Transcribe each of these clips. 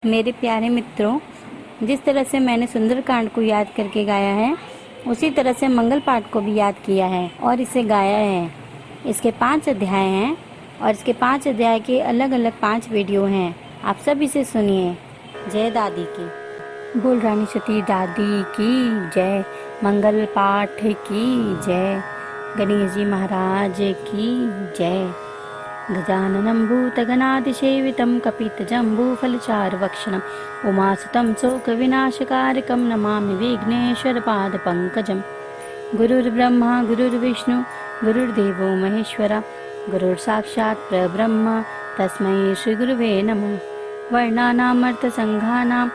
मेरे प्यारे मित्रों, जिस तरह से मैंने सुंदरकांड को याद करके गाया है, उसी तरह से मंगल पाठ को भी याद किया है और इसे गाया है। इसके 5 अध्याय हैं और इसके 5 अध्याय के अलग अलग 5 वीडियो हैं। आप सब इसे सुनिए। जय दादी की। बोल रानी सती दादी की जय। मंगल पाठ की जय। गणेश जी महाराज की जय। गजाननं भूतगणातिसेवितं कपितजम्बूफलचारुभक्षणं उमासुतं शोकविनाशकारकं नमामि विघ्नेश्वरपादपङ्कजं। गुरुर्ब्रह्मा गुरुर्विष्णु गुरुर्देवो महेश्वरा गुरुर्साक्षात् परब्रह्म तस्मै श्रीगुरुवे नमः। वर्णानामर्थसङ्घानां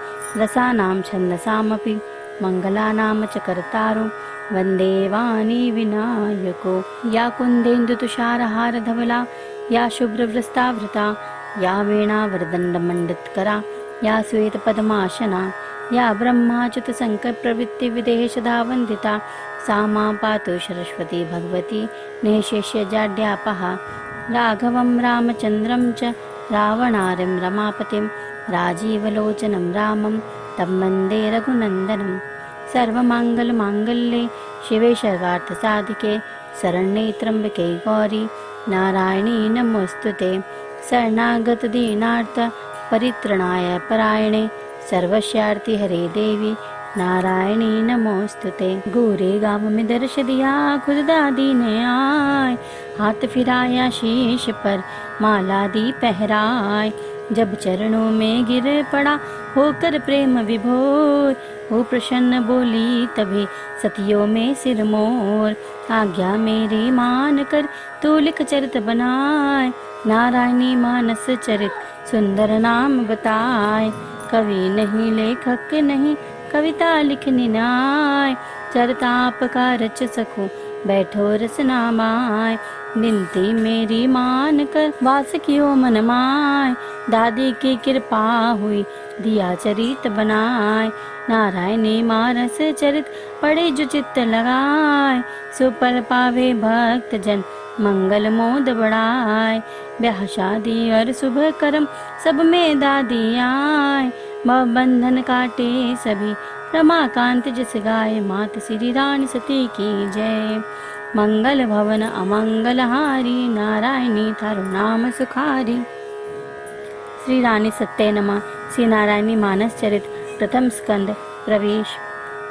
रसानां छन्दसामपि मङ्गलानां च कर्तारो वन्दे वाणी विनायको। या कुन्देन्दुतुषारहारधवला या शुभ्रवस्त्रावृता या वीणावरदण्डमण्डितकरा या श्वेतपद्मासना या ब्रह्माच्युतसङ्कल्पप्रवृत्तिविदेशदा वन्दिता सा मां पातु सरस्वती भगवती निःशेष्यजाड्यापहा। राघवं रामचन्द्रं च रावणारिं रमापतिं राजीवलोचनं रामं तं वन्दे रघुनन्दनं। सर्वमङ्गलमाङ्गल्ये शिवे सर्वार्थसाधिके शरण्ये त्र्यम्बके गौरी नारायणी नमोस्तुते। शरणागतदीनार्थ परित्रणाय परायणे सर्वस्यार्ति हरे देवी नारायणी नमोस्तुते। गोरे गाँव में दर्श दिया खुद दादी ने आए, हाथ फिराया शीश पर माला दी पहराए। जब चरणों में गिर पड़ा होकर प्रेम विभोर, वो प्रसन्न बोली तभी सतियों में सिर मोर। आज्ञा मेरी मान कर तू लिख चरित बनाए, नारायणी मानस चरित सुंदर नाम बताए। कवि नहीं लेखक नहीं कविता लिखनी नाय, चरिताप का रच सकूं बैठो रसना माय। विनती मेरी मान कर वास कियो मन माय, दादी की कृपा हुई दिया चरित बनाए। नारायणी मानस चरित पढ़े जो चित्त लगाए, सुपल पावे भक्त जन मंगल मोद बढ़ाए। ब्याह शादी और शुभ कर्म सब में दादी आए, बंधन काटे सभी रमाकांत जिस गाय। मात श्री रानी सती की जय। मंगल भवन अमंगल हारी, नारायणी थारो नाम सुखारी। श्री रानी सत्य नमः। श्री नारायणी मानस चरित प्रथम स्कंद प्रवेश।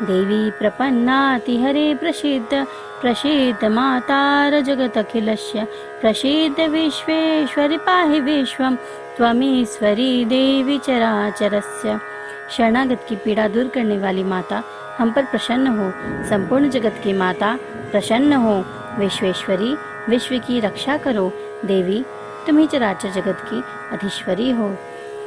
देवी प्रपन्नाति हरे प्रसिद्ध प्रसिद्ध मातार जगत अखिलस्य प्रसिद्ध विश्वेश्वरि पाहि विश्वं त्वमीश्वरी देवी चराचरस्य। शरणागत की पीड़ा दूर करने वाली माता हम पर प्रसन्न हो। संपूर्ण जगत की माता प्रसन्न हो। विश्वेश्वरी विश्व की रक्षा करो। देवी तुम ही चराचर जगत की अधीश्वरी हो।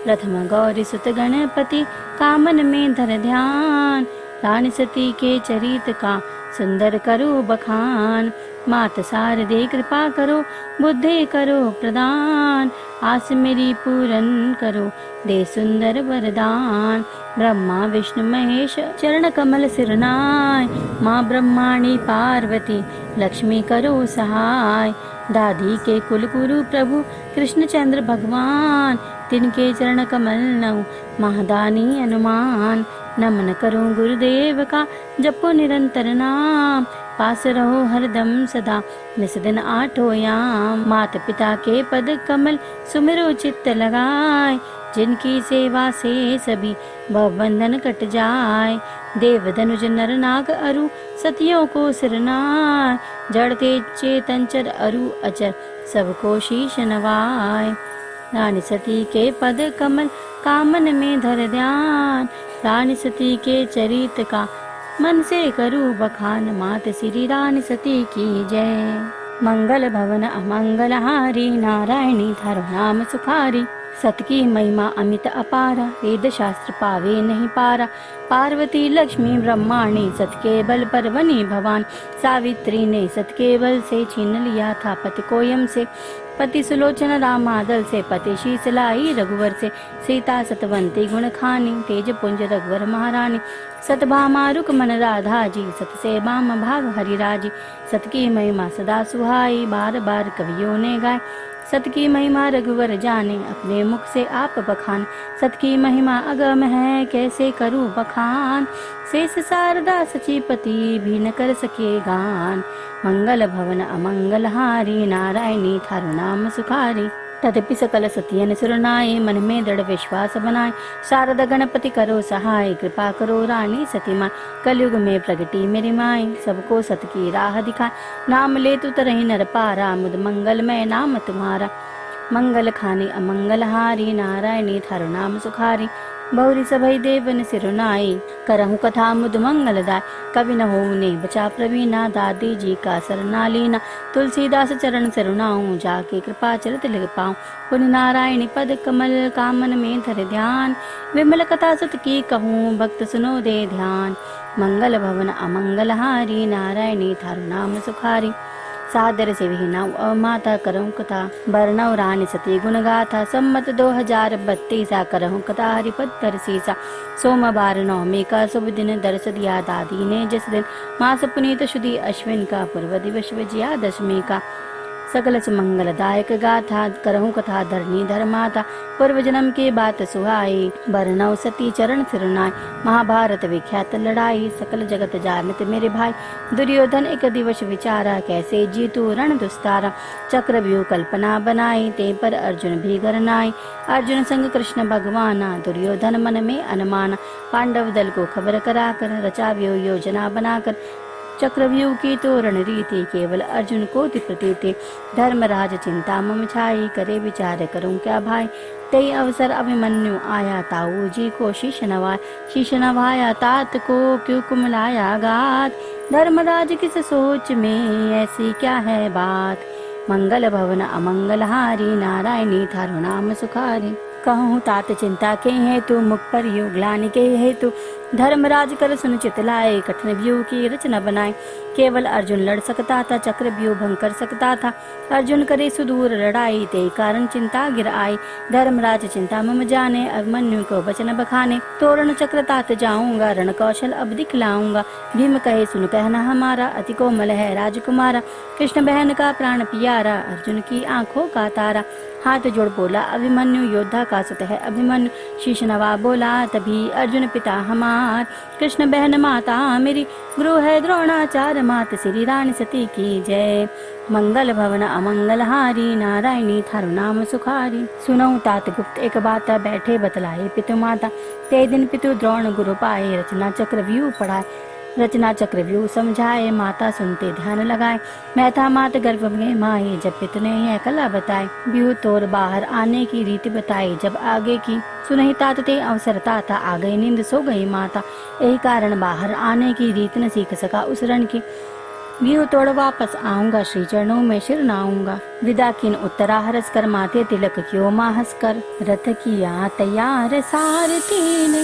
प्रथम गौरी सुत गणपति कामन में धर ध्यान, रानी सती के चरित का सुंदर करो बखान। मात शारदे कृपा करो बुद्धि करो प्रदान, आस मेरी पूरन करो दे सुंदर वरदान। ब्रह्मा विष्णु महेश चरण कमल सिरनाय, माँ ब्रह्माणी पार्वती लक्ष्मी करो सहाय। दादी के कुल गुरु प्रभु कृष्णचंद्र भगवान, तिनके चरण कमल नौ महादानी अनुमान। नमन करो गुरुदेव का जपो निरंतर नाम, पास रहो हरदम सदा निस दिन आठो याम। माता पिता के पद कमल सुमिरो चित्त लगाए, जिनकी सेवा से सभी भवबंधन कट जाए। देव धनुज नर नाग अरु सतियों को सिरनाय, जड़ते चेतन चर अरु अचर सबको शीश नवाय। रानी सती के पद कमल कामन में धर ध्यान, रानी सती के चरित का मन से करूँ बखान। मात श्री रानी सती की जय। मंगल भवन अमंगल हारी, नारायणी थारो नाम सुखारी। सत की महिमा अमित अपारा, वेद शास्त्र पावे नहीं पारा। पार्वती लक्ष्मी ब्रह्माणी सत के बल पर बनी भवान। सावित्री ने सत के बल से छीन लिया था पति को यम से। पति सुलोचन रामादल से पति शीस लाई रघुवर से। सीता सतवंती गुण खानी, तेज पुंज रघुवर महारानी। सतभामा रुकमन राधा जी, सत से बाम भाग हरिराजी। सत की महिमा सदा सुहाई, बार बार कवियों ने गाय। सत की महिमा रघुवर जाने, अपने मुख से आप बखान। सत की महिमा अगम है, कैसे करूं बखान। शेष शारदा सचीपति, भी न कर सके गान। मंगल भवन अमंगल हारी, नारायणी थारु नाम सुखारी। तदपि सकल सतियन सुरनाए, मन में दृढ़ विश्वास बनाए। शारदा गणपति करो सहाय, कृपा करो रानी सती माँ। कलयुग में प्रगति मेरी माए, सबको सत की राह दिखाए। नाम ले तू तरही नर पारा, मुद मंगलमय नाम तुम्हारा। मंगल खानी अमंगल हारी, नारायणी थारु नाम सुखारी। बहुरी सभई देवन सिरुनाई, करहु कथा मुद मंगलदाय। कवि न हो ने बचा प्रवीणा, दादी जी का सरना लीना। तुलसीदास चरण सिरुनाऊं, जाके कृपा चरित लिख पाऊं। पुनि नारायणी पद कमल, कामन में धर ध्यान। विमल कथा सुत की कहूँ, भक्त सुनो दे ध्यान। मंगल भवन अमंगल हारी, नारायणी थारु नाम सुखारी। सादर से विहीना माता करहूँ कथा, बरनौ रानी सती गुण गाथा। सम्मत 2032 करहूँ कथा, हरिपद कर सीसा। सोमवार नवमी का शुभ दिन, दर्श दिया दादी ने जिस दिन। मास पुनीत शुद्धि अश्विन का, पूर्व दिवस विजयादशमी का। सकल सुमंगलदायक गाथा, करहूँ कथा धरणी धर्माता। पूर्व जन्म की बात सुहाई, बरनौ सती चरण सिरुनाई। महाभारत विख्यात लड़ाई, सकल जगत जानत मेरे भाई। दुर्योधन एक दिवस विचारा, कैसे जीतू रण दुस्तारा। चक्रव्यूह कल्पना बनाई, ते पर अर्जुन भी गरनाई। अर्जुन संग कृष्ण भगवाना, दुर्योधन मन में अनुमाना। पांडव दल को खबर कराकर, रचा व्यूह योजना बनाकर। चक्रव्यूह की तोरण रीति, केवल अर्जुन को प्रतीति। धर्मराज चिंता मम छाई, करे विचार करूं क्या भाई। तई अवसर अभिमन्यु आया, ताऊ जी को शीश नवाया। शीश नवाया तात को, क्यों कुमलाया गात। धर्मराज किस सोच में, ऐसी क्या है बात। मंगल भवन अमंगल हारी, नारायणी थारु नाम सुखारी। कहूँ तात चिंता के हेतु, मुख पर योग ग्लानि के हेतु। धर्मराज कर सुन चित लाए, कठिन व्यूह की रचना बनाए। केवल अर्जुन लड़ सकता था, चक्र व्यूह भंग कर सकता था। अर्जुन करे सुदूर लड़ाई, ते कारण चिंता गिर आई। धर्मराज चिंता मम जाने, अभिमन्यु को वचन बखाने। तोरण चक्र तात जाऊंगा, रण कौशल अब दिखलाऊंगा। भीम कहे सुन कहना हमारा, अति कोमल है राजकुमारा। कृष्ण बहन का प्राण प्यारा, अर्जुन की आंखों का तारा। हाथ जोड़ बोला अभिमन्यु, योद्धा का सुत है अभिमन्यु। शीश नवा बोला तभी अर्जुन पिता हमार। कृष्ण बहन माता मेरी, गुरु है द्रोणाचार्य। मात श्री रानी सती की जय। मंगल भवन अमंगल हारी, नारायणी थारु नाम सुखारी। सुनऊ तात गुप्त एक बात, बैठे बतलाए पितु माता। ते दिन पितु द्रोण गुरु पाए, रचना चक्र व्यूह पढ़ाए। रचना चक्र व्यूह समझाए, माता सुनते ध्यान लगाए। मैं था मात गर्भ में माए, जब पितु ने यह कला बताए। व्यूह तोड़ बाहर आने की रीति बताई, जब आगे की सुनहि तात ते अवसर ताता। आ गई नींद सो गई माता, यही कारण बाहर आने की रीत न सीख सका उस रण की। व्यूह तोड़ वापस आऊंगा, श्री चरणों में शिर नाऊंगा। विदा किन उत्तरा हरस कर, माथे तिलक क्यों माहस कर। रथ किया तैयार सारथी ने,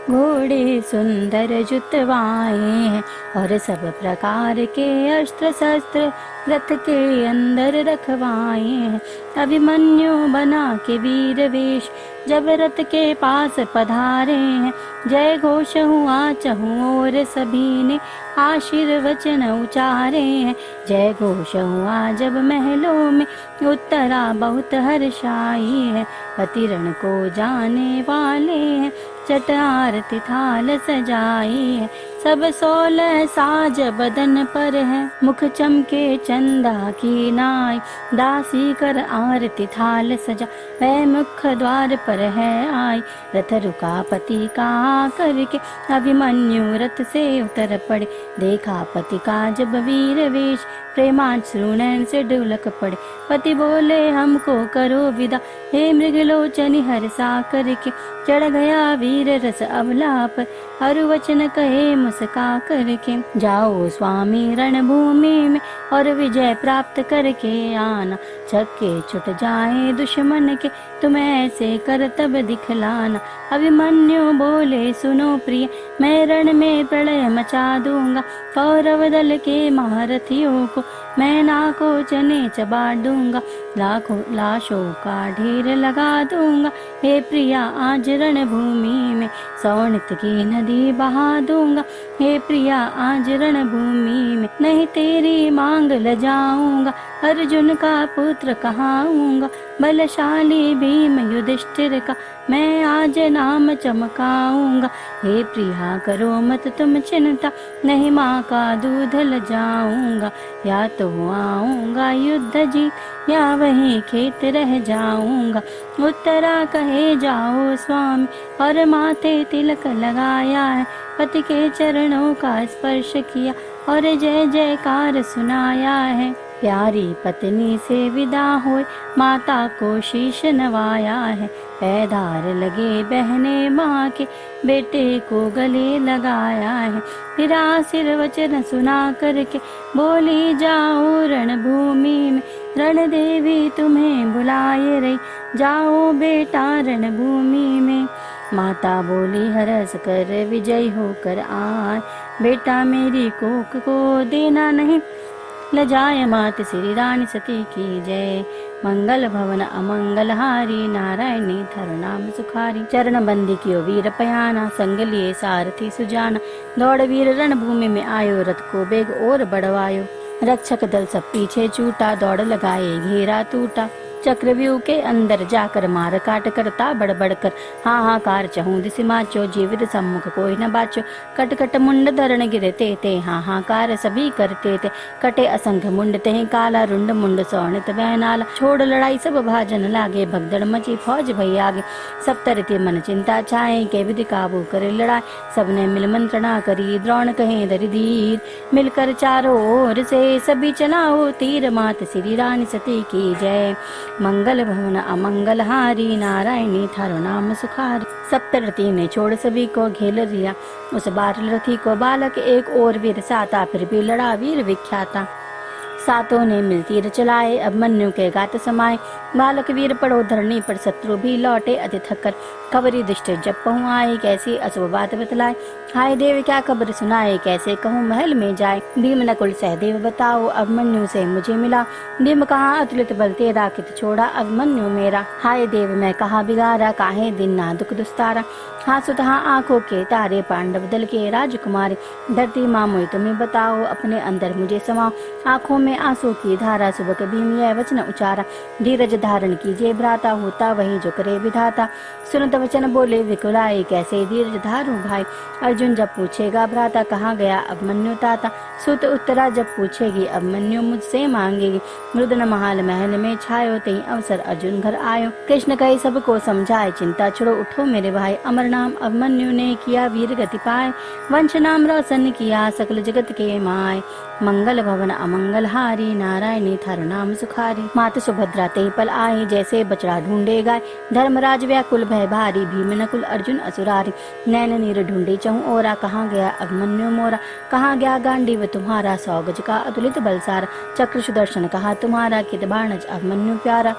घोड़े सुंदर जुतवाए हैं। और सब प्रकार के अस्त्र शस्त्र, रथ के अंदर रखवाए हैं। अभिमन्यु बना के वीर वेश, जब रथ के पास पधारे हैं। जय घोष हुआ चहु और सभी ने, आशीर्वचन उचारे हैं। जय घोष हुआ जब महलों में, उत्तरा बहुत हर्षाई है। पति रण को जाने वाले हैं, चट आरती थाल सजाई है। सब 16 साज बदन पर है, मुख चमके चंदा की नाई। दासी कर आरती थाल सजा, वह मुख द्वार पर है आई। रथ रुका पति का करके, अभिमन्यु रथ से उतर पड़े। देखा पति का जब वीर वेश, प्रेमाश्रु नैन से ढुलक पड़े। पति बोले हमको करो विदा, हे मृगलोचनी हर्षा करके। चढ़ गया वीर रस अबला पर, हर वचन कहे मुस्का करके। जाओ स्वामी रणभूमि में, और विजय प्राप्त करके आना। छक्के छुट जाए दुश्मन के, तुम ऐसे कर तब दिखलाना। अभिमन्यु बोले सुनो प्रिय, मैं रण में प्रलय मचा दूंगा। कौरव दल के महारथियों को, मैं नाको चने चबा दूंगा। लाखों लाशों का ढेर लगा दूंगा। हे प्रिया आज रणभूमि में, सौनित की नदी बहा दूंगा। हे प्रिया आज रणभूमि में, नहीं तेरी मांग लजाऊंगा। अर्जुन का पुत्र कहाऊंगा, बलशाली भीम युधिष्ठिर का मैं आज नाम चमकाऊंगा। हे प्रिया करो मत तुम चिंता, नहीं माँ का दूध ल जाऊंगा। या तो आऊंगा युद्ध जीत, या वहीं खेत रह जाऊंगा। उत्तरा कहे जाओ स्वामी, और माथे तिलक लगाया है। पति के चरणों का स्पर्श किया, और जय जयकार सुनाया है। प्यारी पत्नी से विदा होए, माता को शीश नवाया है। पैदार लगे बहने माँ के, बेटे को गले लगाया है। फिर आशीर् वचन सुना करके बोली जाओ रणभूमि में। रण देवी तुम्हें बुलाए रही, जाओ बेटा रणभूमि में। माता बोली हरस कर विजय होकर आए, बेटा मेरी कोख को देना नहीं लजाए। मात श्री रानी सती की जय। मंगल भवन अमंगल हारी, नारायणी थर नाम सुखारी। चरण बंदी कियो वीर पयाना, संग लिए सारथी सुजाना। दौड़ वीर रणभूमि में आयो, रथ को बेग और बढ़वायो। रक्षक दल सब पीछे छूटा, दौड़ लगाए घेरा टूटा। चक्रव्यूह के अंदर जाकर मार काट करता बड़बड़ कर, हाहाकार चहु दिस माचो। जीवित सम्मुख कोई न बाचो, कट कट मुंड धरण गिरते ते। हाहाकार सभी करते थे, कटे असंख्य मुंड ते। काला रुंड मुंड सौणित बहनाला, छोड़ लड़ाई सब भाजन लागे। भगदड़ मची फौज भई आगे, सब तरते मन चिंता छाए। के विधि काबू करे लड़ाई, सबने मिल मंत्रणा करी। द्रोण कहे धरि धीर, मिलकर चारों ओर से सभी चलाओ तीर। मात श्री रानी सती की जय। मंगल भवन अमंगल हारी, नारायणी थारो नाम सुखारी। सप्तरथी ने छोड़ सभी को घेर लिया, उस बार रथी को बालक एक और वीर साता। फिर भी लड़ा वीर विख्याता, सातों ने मिल तीर चलाए। अभिमन्यु के गात समाये, बालक वीर पड़ो धरनी पर। शत्रु भी लौटे अति थकर, खबरी दुष्ट जब पहुँआए। कैसी अशुभ बात बतलाए, हाय देव क्या खबर सुनाए। कैसे कहूँ महल में जाए, भीम नकुल सहदेव बताओ। अभिमन्यु से मुझे मिला, भीम कहा अतुलित बल तेरा। कित छोड़ा अभिमन्यु मेरा, हाय देव मैं कहा बिगाड़ा। काहे दिन ना दुख दुस्तारा, हाँ सुतहा आंखों के तारे। पांडव दल के राजकुमारी, धरती माँ मोई तुम्हें बताओ। अपने अंदर मुझे समाओ, आंखों में आंसू की धारा। सुबह भीम यह वचन उचारा, धीरज धारण कीजिए भ्राता। होता वही जो करे विधाता, सुनत वचन बोले विकुलाए। कैसे धीरज धारू भाई, अर्जुन जब पूछेगा भ्राता कहाँ गया अभिमन्यु ताता। सुत उत्तरा जब पूछेगी, अभिमन्यु मुझसे मांगेगी। रुदन महाल महल में छायो, तई अवसर अर्जुन घर आयो। कृष्ण कहे सबको समझाए, चिंता छोड़ो उठो मेरे भाई। अमर नाम अभिमन्यु ने किया वीर गति पाए, वंश नाम रोशन किया सकल जगत के माय। मंगल भवन अमंगल हारी, नारायणी थारो नाम सुखारी। मात सुभद्रा ते पल आए, जैसे बछड़ा ढूंढे गाय। धर्मराज व्याकुल भय भारी, भीम नकुल अर्जुन असुरारी। नैन नीर ढूंढे चहु ओरा, कहाँ गया अभिमन्यु मोरा। कहाँ गया गांडीव तुम्हारा, 100 गज का अतुलित बलसारा। चक्र सुदर्शन कहा तुम्हारा, कित बाणज अभिमन्यु प्यारा।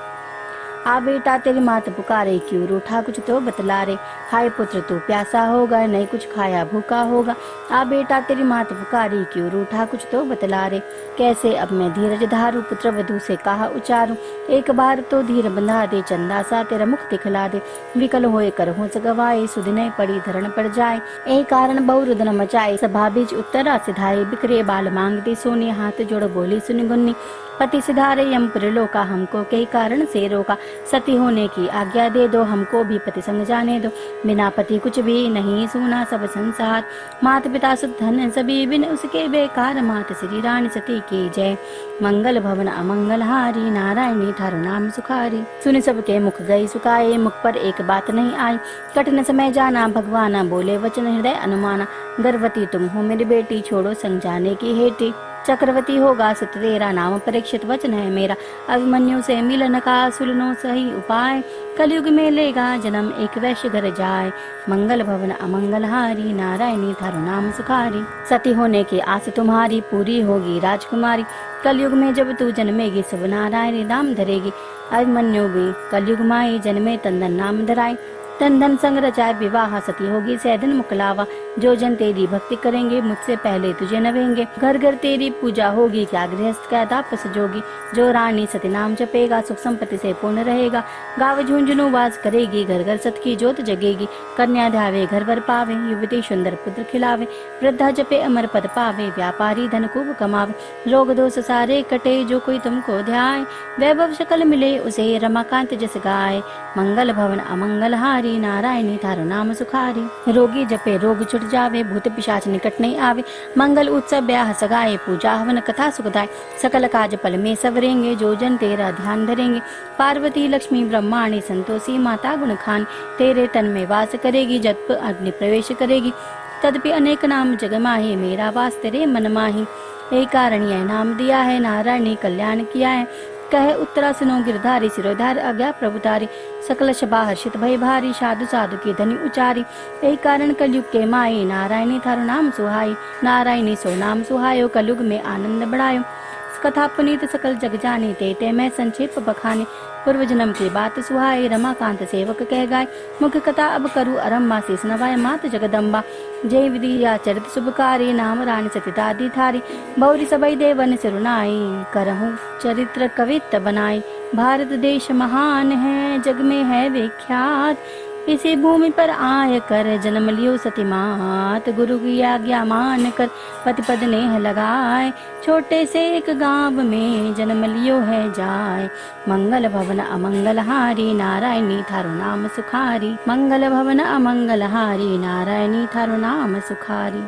आ बेटा तेरी मात पुकारे, क्यों रूठा कुछ तो बतला रे। हाय पुत्र तू प्यासा होगा, नहीं कुछ खाया भूखा होगा। आ बेटा तेरी मात पुकारी, क्यों रूठा कुछ तो बतला रे। कैसे अब मैं धीरज धारू, पुत्र वधू से कहा उचारू। एक बार तो धीर बंधा दे, चंदा सा तेरा मुख दिखला दे। विकल होए कर होश गवाए, सुदिने पड़ी धरण पर जाए। ए कारण बहु रुदन मचाए, सभा बीच उत्तरा सिधाए। बिखरे बाल मांगती सोनी, हाथ जोड़ बोली सुन गुन्नी। पति सिधारे यमपुर लोका, हमको कई कारण से रोका। सती होने की आज्ञा दे दो, हमको भी पति संग जाने दो। बिना पति कुछ भी नहीं सूना सब संसार। माता पिता सुत धन सभी, बिन उसके बेकार। मात श्री रानी सती की जय। मंगल भवन अमंगल हारी, नारायणी थारो नाम सुखारी। सुन सबके मुख गई सुखाए, मुख पर एक बात नहीं आई। कठिन समय जाना भगवाना, बोले वचन हृदय अनुमाना। गर्भवती तुम हो मेरी बेटी, छोड़ो संग जाने की हेटी। चक्रवर्ती होगा सुत तेरा, नाम परीक्षित वचन है मेरा। अभिमन्यु से मिलन का सुनो सही उपाय, कलयुग में लेगा जन्म एक वैश्य घर जाए। मंगल भवन अमंगल हारी, नारायणी थारो नाम सुखारी। सती होने की आस तुम्हारी, पूरी होगी राजकुमारी। कलयुग में जब तू जन्मेगी, सब नारायणी नाम धरेगी। अभिमन्यु भी कलयुग माई, जन्मे तंदन नाम धराए। तन धन संग रचाए विवाह, सती होगी सैदन मुकलावा। जो जन तेरी भक्ति करेंगे मुझसे पहले तुझे नवेंगे। घर घर तेरी पूजा होगी, क्या गृहस्थ का तापस जोगी। जो रानी सती नाम जपेगा, सुख संपत्ति से पूर्ण रहेगा। गाँव झुंझुनू वास करेगी, घर घर सत की जोत जगेगी। कन्या ध्यावे घर वर पावे, युवती सुंदर पुत्र खिलावे। वृद्धा जपे अमर पद पावे, व्यापारी धन खूब कमावे। रोग दोष सारे कटे, जो कोई तुमको ध्याए। वैभव सकल मिले उसे, रमाकांत जस गाय। मंगल भवन अमंगल हारी, नारायणी थारो नाम सुखारी। रोगी जपे रोग छुट जावे, भूत पिशाच निकट नहीं आवे। मंगल उत्सव ब्याह सगाए, पूजा हवन कथा सुखदाय। सकल काज पल में सवरेंगे, जो जन तेरा ध्यान धरेंगे। पार्वती लक्ष्मी ब्रह्माणी, संतोषी माता गुण खान। तेरे तन में वास करेगी, जब अग्नि प्रवेश करेगी। तदपि अनेक नाम जग माही, मेरा वास तेरे मन माही। एक कारण यह नाम दिया है, नारायणी कल्याण किया है। कहे उत्तरा सुनो गिरधारी, सिरोधार आज्ञा प्रभुतारी। सकल शबा हर्षित भय भारी, साधु साधु की धनी उचारी। एक कारण कलयुग के माई, नारायणी थारो नाम सुहाई। नारायणी सो नाम सुहायो, कलयुग में आनंद बढ़ायो। कथा पुनीत सकल जग जाने, ते मैं संक्षेप बखाने। पूर्व जन्म की बात सुहाए, रमाकांत सेवक कह गाय। मुख्य कथा अब करूँ अरम्बा, शेष नवाय मात जगदम्बा। जय विधिया चरित शुभकारी, नाम रानी सती दादी थारी। बहुरी सबई देवन सिरुनाई, करहूँ चरित्र कवित्त बनाई। भारत देश महान है, जग में है विख्यात। इसी भूमि पर आय कर, जन्म लियो सती मात। गुरु की आज्ञा मान कर, पति पद नेह लगाए। छोटे से एक गांव में, जन्म लियो है जाय। मंगल भवन अमंगल हारी, नारायणी थारो नाम सुखारी। मंगल भवन अमंगल हारी, नारायणी थारो नाम सुखारी।